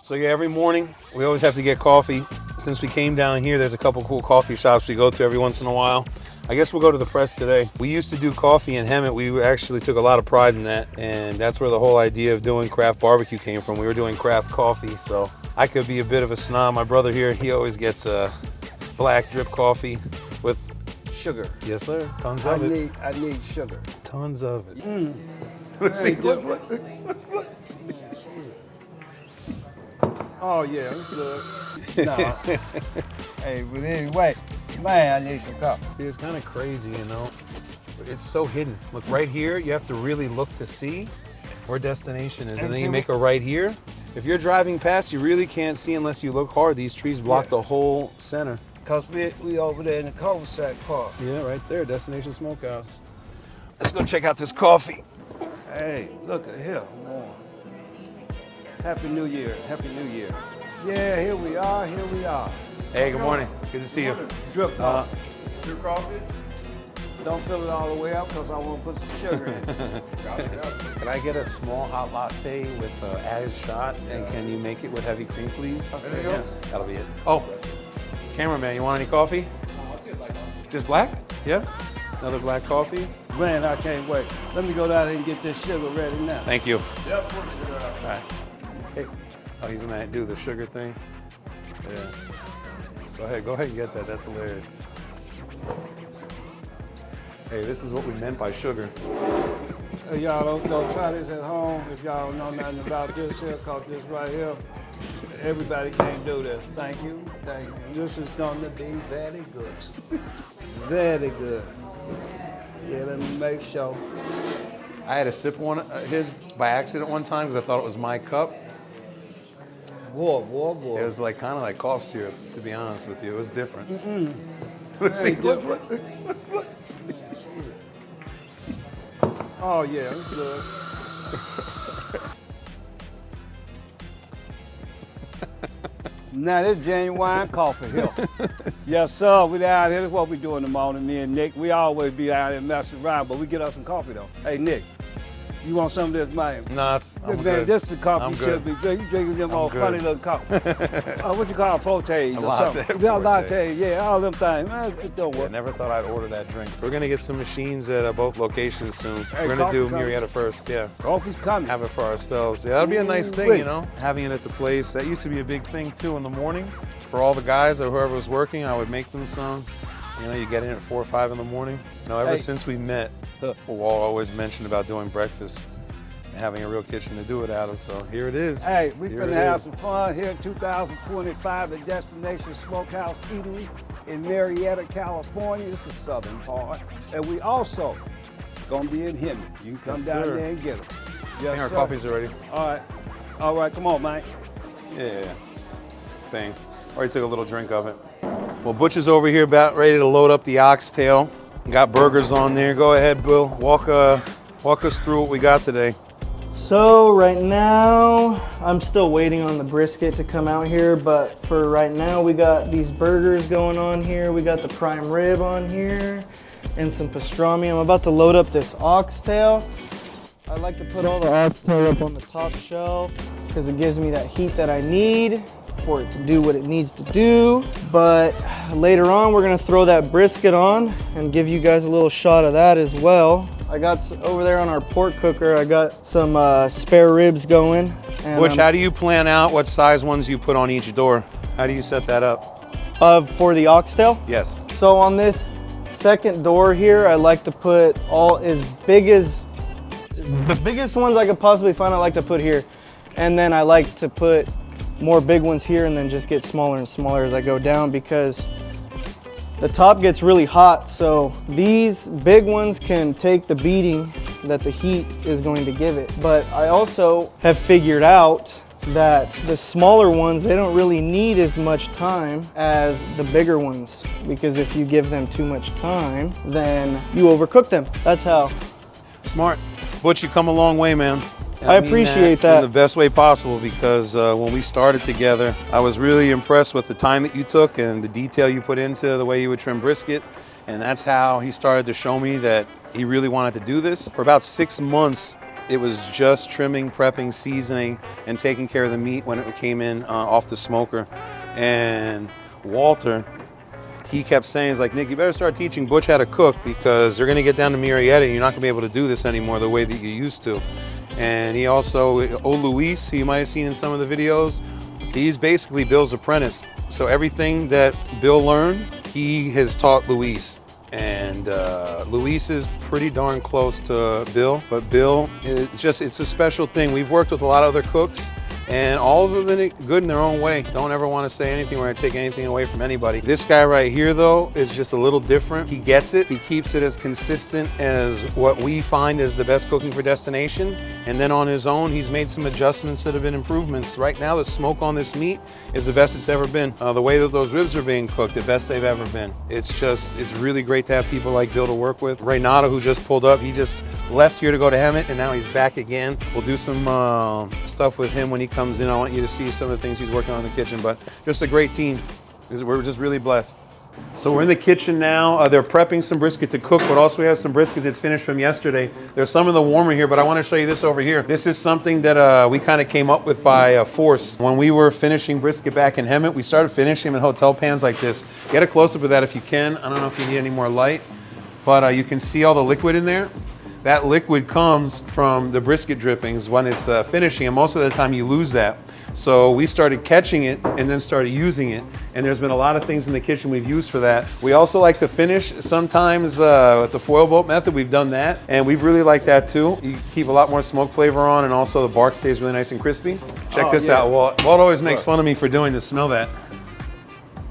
So yeah, every morning we always have to get coffee. Since we came down here, there's a couple cool coffee shops we go to every once in a while. I guess we'll go to the Press today. We used to do coffee in Hemet. We actually took a lot of pride in that, and that's where the whole idea of doing craft barbecue came from. We were doing craft coffee, so I could be a bit of a snob. My brother here, he always gets a black drip coffee with sugar. Yes, sir. Tons of it. I need sugar. Tons of it. Let's see. Look. Oh yeah, it's good. Nah. Hey, but anyway, man, I need some coffee. See, it's kind of crazy, you know. It's so hidden. Look, right here, you have to really look to see where destination is. And then you make a right here. If you're driving past, you really can't see unless you look hard. These trees block the whole center. Cause we over there in the cul-de-sac park. Yeah, right there, Destination Smokehouse. Let's go check out this coffee. Hey, look at here. Happy New Year, Happy New Year. Yeah, here we are. Hey, good morning. Good to see you. Drip coffee. Drip coffee? Don't fill it all the way up because I want to put some sugar in it. Can I get a small hot latte with added shot? And can you make it with heavy cream, please? Yeah, that'll be it. Oh, cameraman, you want any coffee? No, I'll do black coffee. Just black? Yeah. Another black coffee. Man, I can't wait. Let me go down there and get this sugar ready now. Thank you. Yep, of course. All right. Hey. Oh, he's gonna do the sugar thing. Yeah. Go ahead and get that. That's hilarious. Hey, this is what we meant by sugar. Hey, y'all don't try this at home if y'all don't know nothing about this here, cause this right here, everybody can't do this. Thank you. This is going to be very good. Very good. Yeah, let me make sure. I had a sip of one of his by accident one time because I thought it was my cup. Boy. It was like kind of like cough syrup, to be honest with you. It was different. Hey, different. Oh yeah, it's good. Now this genuine coffee here. Yes sir, we out here. This is what we do in the morning, me and Nick. We always be out here messing around, but we get us some coffee though. Hey Nick, you want some of this, man? Nah, I'm man, good. this is the coffee I'm you good. should be drinking. You drinking them all good. funny little coffee. What you call fortes or latte, something? Yeah, forte. latte, yeah, all them things. Man, it don't I work. never thought I'd order that drink. We're gonna get some machines at both locations soon. Hey, We're gonna do coffee Murrieta first, yeah. Coffee's coming. Have it for ourselves. Yeah, that'll be a nice thing, Ooh-wee. you know, having it at the place. That used to be a big thing too in the morning. For all the guys or whoever was working, I would make them some. You know, you get in at 4 or 5 in the morning. No, ever since we met, Walt always mentioned about doing breakfast and having a real kitchen to do it out of. So here it is. Hey, we Here finna it have is. some fun here in 2025 at Destination Smokehouse Eatery in Murrieta, California. It's the southern part. And we also gonna be in Hemet. You can come Yes, down sir. there and get them. I think Yes, our sir. coffee's ready. All right, come on, man. Yeah. Thing. Already took a little drink of it. Well, Butcher's over here about ready to load up the oxtail. Got burgers on there. Go ahead, Bill. Walk us through what we got today. So right now, I'm still waiting on the brisket to come out here, but for right now, we got these burgers going on here. We got the prime rib on here and some pastrami. I'm about to load up this oxtail. I like to put all the oxtail up on the top shelf because it gives me that heat that I need for it to do what it needs to do. But later on, we're gonna throw that brisket on and give you guys a little shot of that as well. I got over there on our pork cooker, I got some spare ribs going. And Butch, how do you plan out what size ones you put on each door? How do you set that up? for the oxtail? Yes. So on this second door here, I like to put all the biggest ones I could possibly find, I like to put here. And then I like to put more big ones here and then just get smaller and smaller as I go down because the top gets really hot. So these big ones can take the beating that the heat is going to give it. But I also have figured out that the smaller ones, they don't really need as much time as the bigger ones, because if you give them too much time, then you overcook them. That's how. Smart. Butch, you come a long way, man. And I mean appreciate that. in the best way possible, because when we started together, I was really impressed with the time that you took and the detail you put into the way you would trim brisket. And that's how he started to show me that he really wanted to do this. For about 6 months, It was just trimming, prepping, seasoning, and taking care of the meat when it came in off the smoker. And Walter, he kept saying, he's like, Nick, you better start teaching Butch how to cook because they're gonna get down to Murrieta and you're not gonna be able to do this anymore the way that you used to. And he also, old Luis, who you might have seen in some of the videos, he's basically Bill's apprentice. So everything that Bill learned, he has taught Luis. And Luis is pretty darn close to Bill, but Bill, it's a special thing. We've worked with a lot of other cooks, and all of them are good in their own way. Don't ever want to say anything where I take anything away from anybody. This guy right here, though, is just a little different. He gets it. He keeps it as consistent as what we find is the best cooking for destination. And then on his own, he's made some adjustments that have been improvements. Right now, the smoke on this meat is the best it's ever been. The way that those ribs are being cooked, the best they've ever been. It's really great to have people like Bill to work with. Reynado, who just pulled up, he just left here to go to Hemet, and now he's back again. We'll do some stuff with him when he comes in. I want you to see some of the things he's working on in the kitchen, but just a great team. We're just really blessed. So we're in the kitchen now. They're prepping some brisket to cook, but also we have some brisket that's finished from yesterday. There's some in the warmer here, but I want to show you this over here. This is something that we kind of came up with by force. When we were finishing brisket back in Hemet, we started finishing them in hotel pans like this. Get a close-up of that if you can. I don't know if you need any more light, but you can see all the liquid in there. That liquid comes from the brisket drippings when it's finishing, and most of the time you lose that. So we started catching it and then started using it. And there's been a lot of things in the kitchen we've used for that. We also like to finish sometimes with the foil boat method. We've done that, and we've really liked that too. You keep a lot more smoke flavor on, and also the bark stays really nice and crispy. Check this out. Walt always makes fun of me for doing this. Smell that.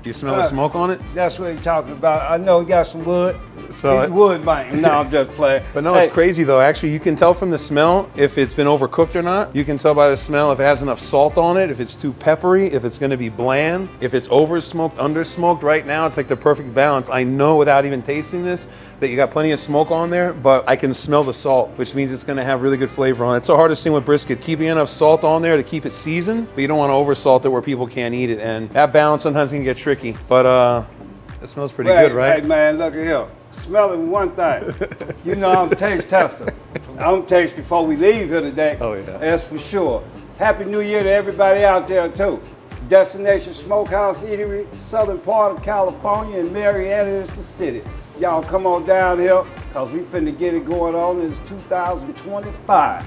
Do you smell the smoke on it? That's what he's talking about. I know he got some wood. So He's wood, man. No, I'm just playing. But no, it's crazy though. Actually, you can tell from the smell if it's been overcooked or not. You can tell by the smell if it has enough salt on it, if it's too peppery, if it's going to be bland, if it's over smoked, under smoked. Right now, it's like the perfect balance. I know without even tasting this that you got plenty of smoke on there, but I can smell the salt, which means it's going to have really good flavor on it. It's the hardest thing with brisket, keeping enough salt on there to keep it seasoned, but you don't want to over salt it where people can't eat it. And that balance sometimes can get tricky, but it smells pretty good, right? Hey man, look at here. Smelling one thing. You know I'm a taste tester. I'm taste before we leave here today. Oh yeah. That's for sure. Happy New Year to everybody out there too. Destination Smokehouse Eatery, southern part of California, and Murrieta is the city. Y'all come on down here, cause we finna get it going on. It's 2025.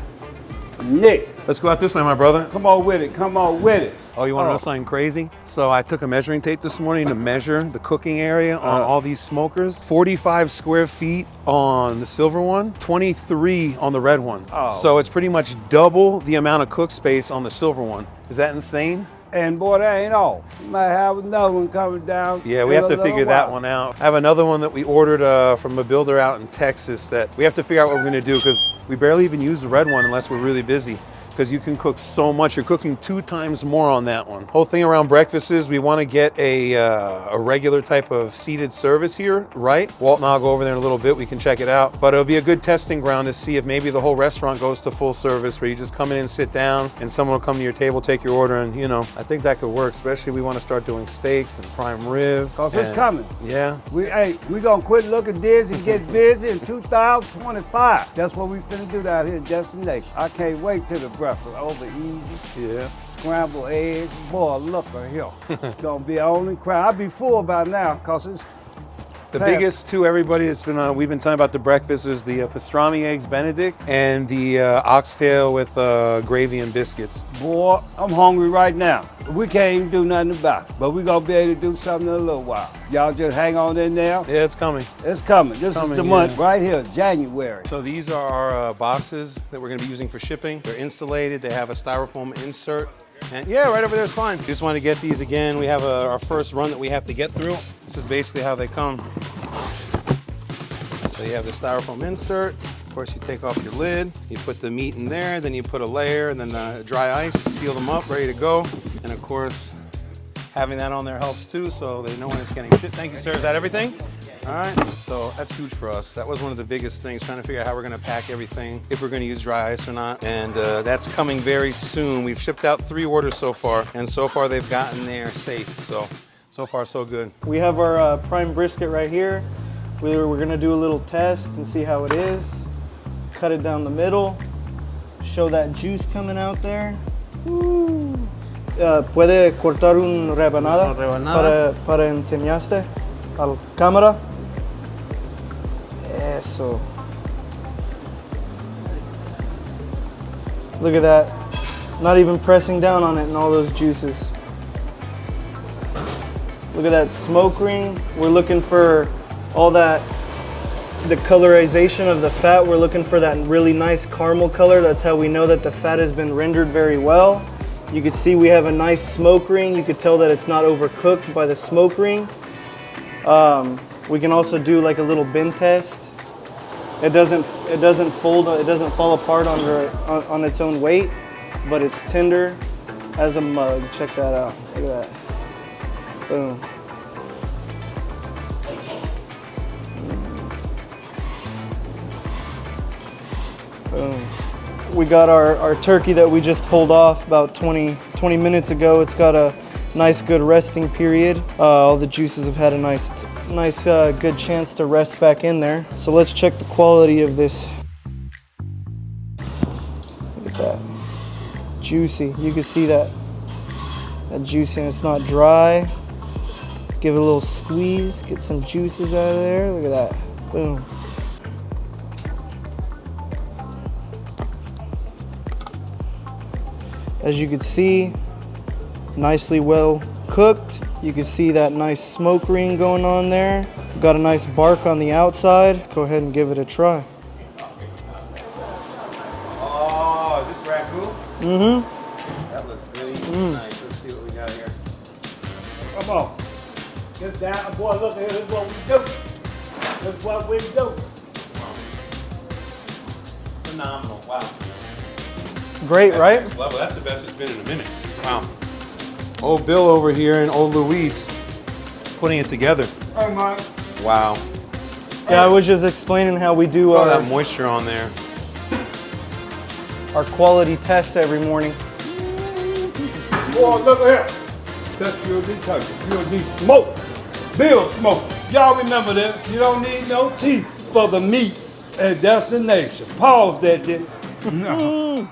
Nick. Let's go out this way, my brother. Come on with it, come on with it. Oh, you want to know something crazy? So I took a measuring tape this morning to measure the cooking area on all these smokers. 45 square feet on the silver one, 23 on the red one. Oh. So it's pretty much double the amount of cook space on the silver one. Is that insane? And boy, that ain't all. You might have another one coming down. Yeah, we have to figure that one out. I have another one that we ordered from a builder out in Texas that we have to figure out what we're gonna do because we barely even use the red one unless we're really busy. Because you can cook so much. You're cooking 2 times more on that one. Whole thing around breakfast is we want to get a regular type of seated service here, right? Walt and I'll go over there in a little bit. We can check it out. But it'll be a good testing ground to see if maybe the whole restaurant goes to full service where you just come in and sit down and someone will come to your table, take your order, and you know, I think that could work, especially we want to start doing steaks and prime rib. Cause it's coming. Yeah. We gonna quit looking dizzy and get busy in 2025. That's what we finna do down here in Destination. I can't wait till the breakfast over easy. Yeah. Scrambled eggs. Boy, look at here. It's gonna be only crowd. I'll be full by now cause it's the biggest to everybody that's been we've been talking about the breakfast is the pastrami eggs Benedict and the oxtail with gravy and biscuits. Boy, I'm hungry right now. We can't even do nothing about it, but we're gonna be able to do something in a little while. Y'all just hang on in there. Yeah, it's coming. It's coming. This is the month right here, January. So these are our boxes that we're gonna be using for shipping. They're insulated, they have a styrofoam insert. And yeah, right over there is fine. Just want to get these again. We have our first run that we have to get through. This is basically how they come. So you have the styrofoam insert. Of course, you take off your lid. You put the meat in there, then you put a layer, and then dry ice, seal them up, ready to go. And of course, having that on there helps too, so they know when it's getting shipped. Thank you, sir. Is that everything? All right, so that's huge for us. That was one of the biggest things, trying to figure out how we're gonna pack everything, if we're gonna use dry ice or not. And that's coming very soon. We've shipped out 3 orders so far, and so far they've gotten there safe. So far so good. We have our prime brisket right here. We're gonna do a little test and see how it is. Cut it down the middle. show that juice coming out there. Puede cortar un rebanada, Una rebanada. para enseñaste al cámara. Eso. Look at that. Not even pressing down on it and all those juices. Look at that smoke ring. We're looking for all that, the colorization of the fat. We're looking for that really nice caramel color. That's how we know that the fat has been rendered very well. You can see we have a nice smoke ring. You could tell that it's not overcooked by the smoke ring. We can also do like a little bin test. It doesn't fold, it doesn't fall apart on its own weight, but it's tender as a mug. Check that out. Look at that. Boom. Boom. We got our turkey that we just pulled off about 20 minutes ago. It's got a nice good resting period. All the juices have had a nice good chance to rest back in there. So let's check the quality of this. Look at that. Juicy. You can see that juicy, and it's not dry. Give it a little squeeze, get some juices out of there. Look at that. Boom. As you can see, nicely well cooked. You can see that nice smoke ring going on there. Got a nice bark on the outside. Go ahead and give it a try. Oh, is this ragu? Mm-hmm. That looks really nice. Let's see what we got here. Come on. Get down, boy. Look at this. This is what we do. This is what we do. Phenomenal. Wow. Great, That's right? next level. That's the best it's been in a minute. Wow. Old Bill over here and old Luis putting it together. Hey, Mike. Wow. Yeah, I was just explaining how we do All that moisture on there. our quality tests every morning. Boy, look at here. That's pure D turkey. Pure D smoke. Bill smoke. Y'all remember this. You don't need no teeth for the meat at destination. Pause that, did. No.